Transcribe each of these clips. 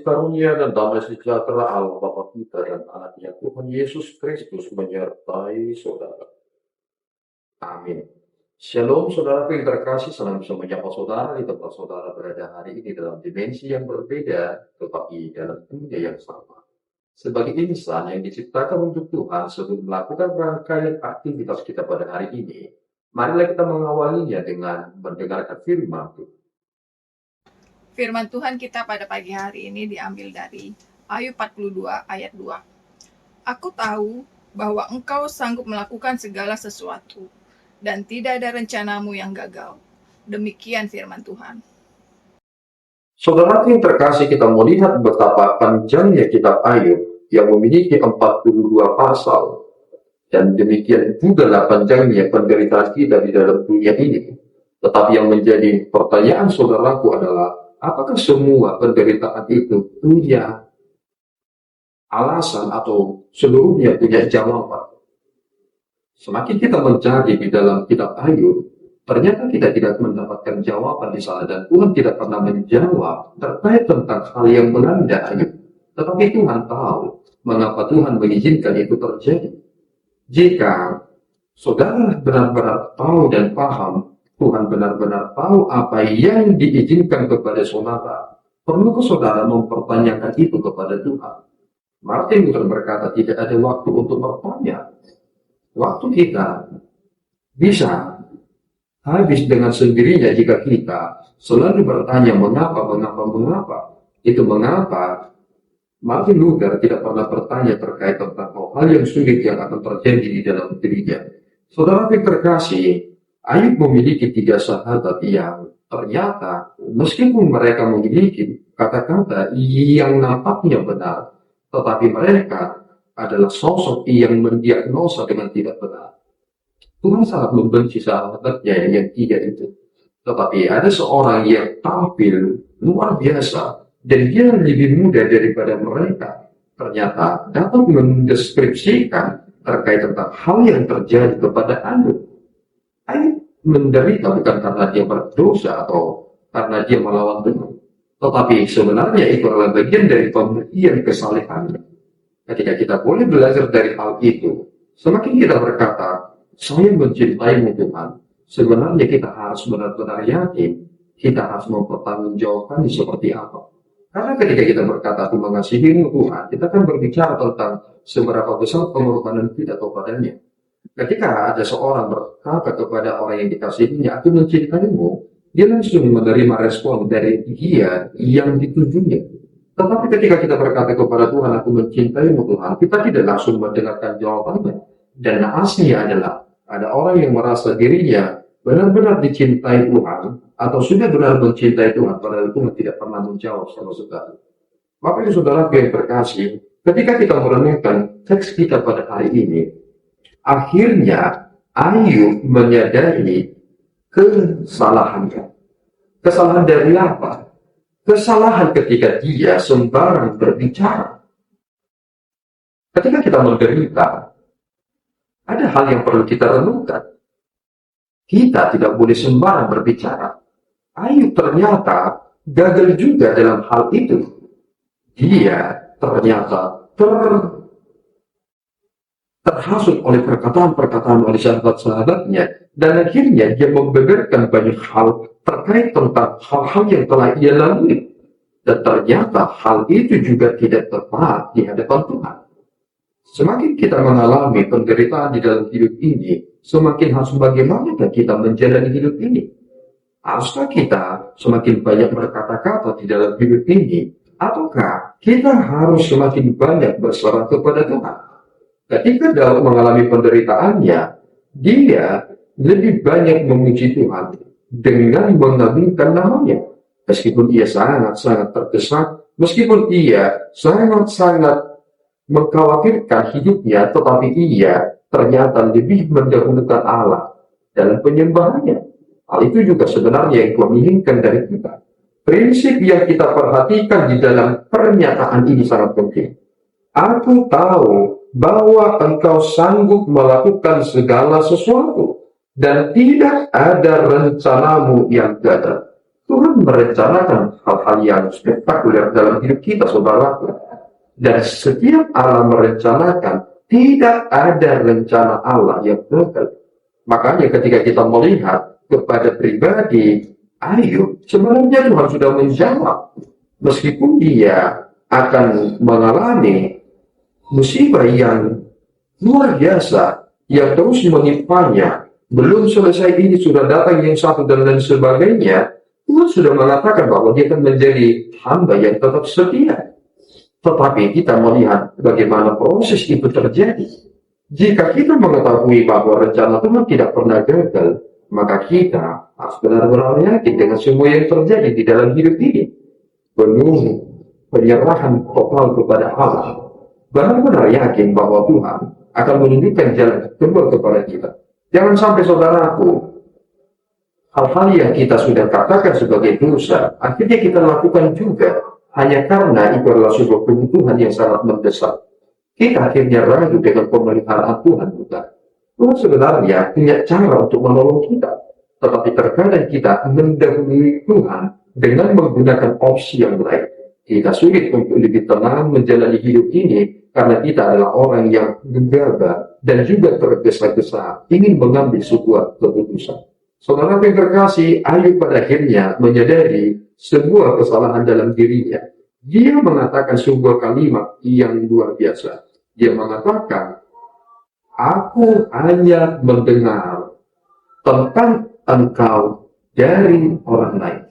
Kasih karunia dan damai sejahtera Allah Bapa kita dan anaknya Tuhan Yesus Kristus menyertai saudara. Amin. Shalom saudara yang terkasih, senang bisa menyapa saudara di tempat saudara berada hari ini dalam dimensi yang berbeda, tetapi dalam dunia yang sama. Sebagai insan yang diciptakan untuk Tuhan sebelum melakukan rangkaian aktivitas kita pada hari ini, marilah kita mengawalinya dengan mendengarkan firman Tuhan. Firman Tuhan kita pada pagi hari ini diambil dari Ayub 42 ayat 2. Aku tahu bahwa engkau sanggup melakukan segala sesuatu, dan tidak ada rencanamu yang gagal. Demikian firman Tuhan. Saudara yang terkasih, kita melihat betapa panjangnya kitab Ayub yang memiliki 42 pasal. Dan demikian juga panjangnya penderitaan kita di dalam dunia ini. Tetapi yang menjadi pertanyaan saudaraku adalah, apakah semua penderitaan itu punya alasan atau seluruhnya punya jawaban? Semakin kita mencari di dalam kitab Ayub, ternyata kita tidak mendapatkan jawaban di sana, dan Tuhan tidak pernah menjawab terkait tentang hal yang melanda Ayub. Tetapi Tuhan tahu mengapa Tuhan mengizinkan itu terjadi. Jika saudara benar-benar tahu dan paham, Tuhan benar-benar tahu apa yang diizinkan kepada saudara, perlu saudara mempertanyakan itu kepada Tuhan. Martin Luther berkata, tidak ada waktu untuk bertanya. Waktu kita bisa habis dengan sendirinya jika kita selalu bertanya mengapa. Itu mengapa Martin Luther tidak pernah bertanya terkait tentang hal yang sulit yang akan terjadi di dalam dirinya. Saudara yang terkasih, Ayub memiliki 3 sahabat yang ternyata meskipun mereka memiliki kata-kata yang nampaknya benar, tetapi mereka adalah sosok yang mendiagnosa dengan tidak benar. Tuhan sangat membenci sahabatnya yang 3 itu. Tetapi ada seorang yang tampil luar biasa dan dia lebih muda daripada mereka. Ternyata dapat mendeskripsikan terkait tentang hal yang terjadi kepada Ayub. Ayub menderita bukan karena dia berdosa atau karena dia melawan Tuhan, tetapi sebenarnya itu adalah bagian dari pembuktian kesalehannya. Ketika kita boleh belajar dari hal itu, semakin kita berkata, saya mencintaimu Tuhan, sebenarnya kita harus benar-benar yakin, kita harus mempertanggungjawabkan seperti apa. Karena ketika kita berkata, aku mengasihimu Tuhan, kita kan berbicara tentang seberapa besar pengorbanan kita kepadanya. Ketika ada seorang berkata kepada orang yang dikasihinya, aku mencintaimu, dia langsung menerima respon dari dia yang ditujunya. Tetapi ketika kita berkata kepada Tuhan, aku mencintaimu Tuhan, kita tidak langsung mendengarkan jawabannya. Dan naasnya adalah, ada orang yang merasa dirinya benar-benar dicintai Tuhan, atau sudah benar mencintai Tuhan, padahal Tuhan tidak pernah menjawab sama sekali. Maka saudara yang terkasih, ketika kita merenungkan teks kita pada hari ini, akhirnya Ayub menyadari kesalahannya. Kesalahan dari apa? Kesalahan ketika dia sembarang berbicara. Ketika kita menderita, ada hal yang perlu kita renungkan. Kita tidak boleh sembarang berbicara. Ayub ternyata gagal juga dalam hal itu. Dia ternyata terhasut oleh perkataan-perkataan oleh sahabat-sahabatnya, dan akhirnya dia membeberkan banyak hal terkait tentang hal-hal yang telah ia lalui, dan ternyata hal itu juga tidak tepat di hadapan Tuhan. Semakin kita mengalami penderitaan di dalam hidup ini, semakin harus bagaimana kita menjalani hidup ini. Haruskah kita semakin banyak berkata-kata di dalam hidup ini, ataukah kita harus semakin banyak berserah kepada Tuhan? Ketika dalam mengalami penderitaannya, dia lebih banyak memuji Tuhan dengan mengagungkan namanya. Meskipun ia sangat-sangat terdesak, meskipun ia sangat-sangat mengkhawatirkan hidupnya, tetapi ia ternyata lebih mendahulukan Allah dalam penyembahannya. Hal itu juga sebenarnya yang Tuhan inginkan dari kita. Prinsip yang kita perhatikan di dalam pernyataan ini sangat penting. Aku tahu bahwa engkau sanggup melakukan segala sesuatu, dan tidak ada rencanamu yang gagal. Tuhan merencanakan hal-hal yang spektakuler dalam hidup kita, saudaraku. Dan setiap Allah merencanakan, tidak ada rencana Allah yang gagal. Makanya ketika kita melihat kepada pribadi Ayub, sebenarnya Tuhan sudah menjawab. Meskipun dia akan mengalami musibah yang luar biasa, yang terus menimpanya, belum selesai ini sudah datang yang satu dan lain sebagainya, Tuhan sudah mengatakan bahwa dia akan menjadi hamba yang tetap setia. Tetapi kita melihat bagaimana proses itu terjadi. Jika kita mengetahui bahwa rencana Tuhan tidak pernah gagal, maka kita harus benar-benar yakin dengan semua yang terjadi di dalam hidup ini. Penuh penyerahan total kepada Allah. Benar-benar yakin bahwa Tuhan akan menunjukkan jalan keluar kepada kita. Jangan sampai saudaraku, hal-hal yang kita sudah katakan sebagai dosa, akhirnya kita lakukan juga hanya karena itu adalah sebuah kebutuhan yang sangat mendesak. Kita akhirnya ragu dengan pemeliharaan Tuhan juga. Tuhan sebenarnya punya cara untuk menolong kita, tetapi terkadang kita mendahului Tuhan dengan menggunakan opsi yang lain. Kita sulit untuk lebih tenang menjalani hidup ini karena kita adalah orang yang gegabah dan juga tergesa-gesa ingin mengambil sebuah keputusan. Saudara yang terkasih, Ayub pada akhirnya menyadari sebuah kesalahan dalam dirinya. Dia mengatakan sebuah kalimat yang luar biasa. Dia mengatakan, aku hanya mendengar tentang engkau dari orang lain,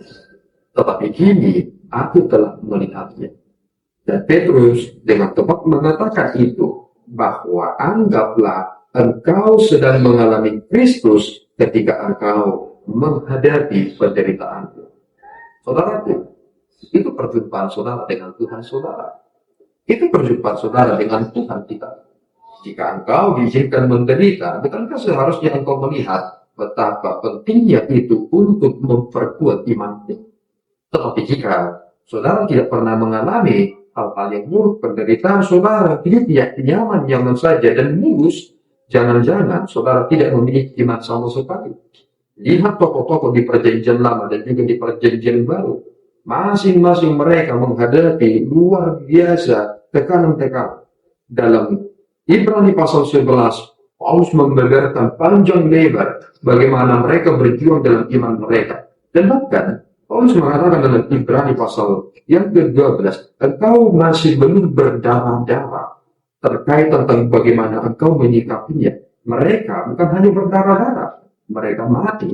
tetapi kini aku telah melihatnya. Dan Petrus dengan tepat mengatakan itu, bahwa anggaplah engkau sedang mengalami Kristus ketika engkau menghadapi penderitaan. Saudaraku, itu perjumpaan saudara dengan Tuhan saudara. Itu perjumpaan saudara dengan Tuhan kita. Jika engkau diizinkan menderita, bukankah seharusnya engkau melihat betapa pentingnya itu untuk memperkuat imanmu? Tetapi jika saudara tidak pernah mengalami hal-hal yang buruk, penderitaan saudara tidak nyaman saja dan mulus, jangan-jangan saudara tidak memiliki iman sama sekali. Lihat tokoh-tokoh di perjanjian lama dan juga di perjanjian baru. Masing-masing mereka menghadapi luar biasa tekanan-tekanan. Dalam Ibrani pasal 11, Paulus membeberkan panjang lebar bagaimana mereka berjuang dalam iman mereka. Dan bahkan Paulus mengatakan dalam Ibrani pasal yang ke-12, engkau masih belum berdarah-darah terkait tentang bagaimana engkau menyikapinya. Mereka bukan hanya berdarah-darah, mereka mati,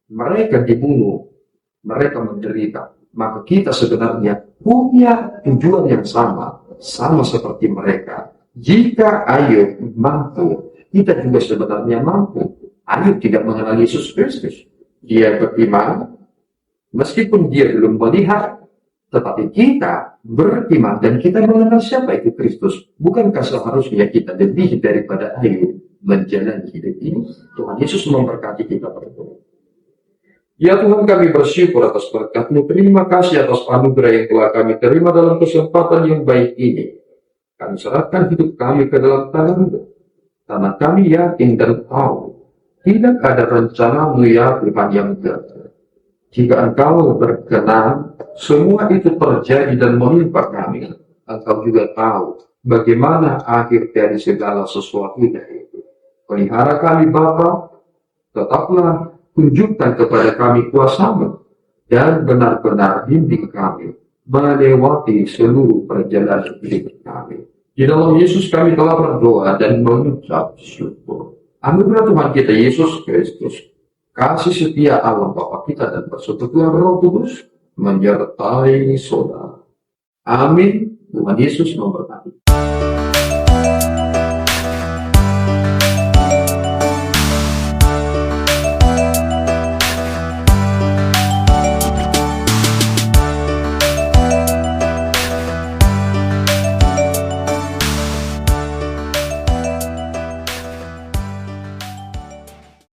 mereka dibunuh, mereka menderita. Maka kita sebenarnya punya tujuan yang sama seperti mereka. Jika Ayub mampu, kita juga sebenarnya mampu. Ayub tidak mengenal Yesus Kristus. Dia beriman, meskipun dia belum melihat, tetapi kita beriman dan kita mengenal siapa itu Kristus. Bukankah seharusnya kita lebih daripada Ayub menjalani hidup ini? Tuhan Yesus memberkati kita berdua. Ya Tuhan, kami bersyukur atas berkat-Mu. Terima kasih atas anugerah yang telah kami terima dalam kesempatan yang baik ini. Kami serahkan hidup kami ke dalam tangan-Mu, karena kami yakin dan tahu tidak ada rencana-Mu ya Tuhan yang gagal. Jika Engkau berkenan, semua itu terjadi dan menimpa kami. Engkau juga tahu bagaimana akhir dari segala sesuatunya itu. Pelihara kami Bapa, tetaplah tunjukkan kepada kami kuasa-Mu dan benar-benar bimbing kami melewati seluruh perjalanan hidup kami. Di dalam Yesus kami telah berdoa dan mengucap syukur. Anugerah Tuhan kita Yesus Kristus, kasih setia Allah Bapa kita dan persekutuan Roh Kudus menyertai saudara. Amin. Tuhan Yesus memberkati.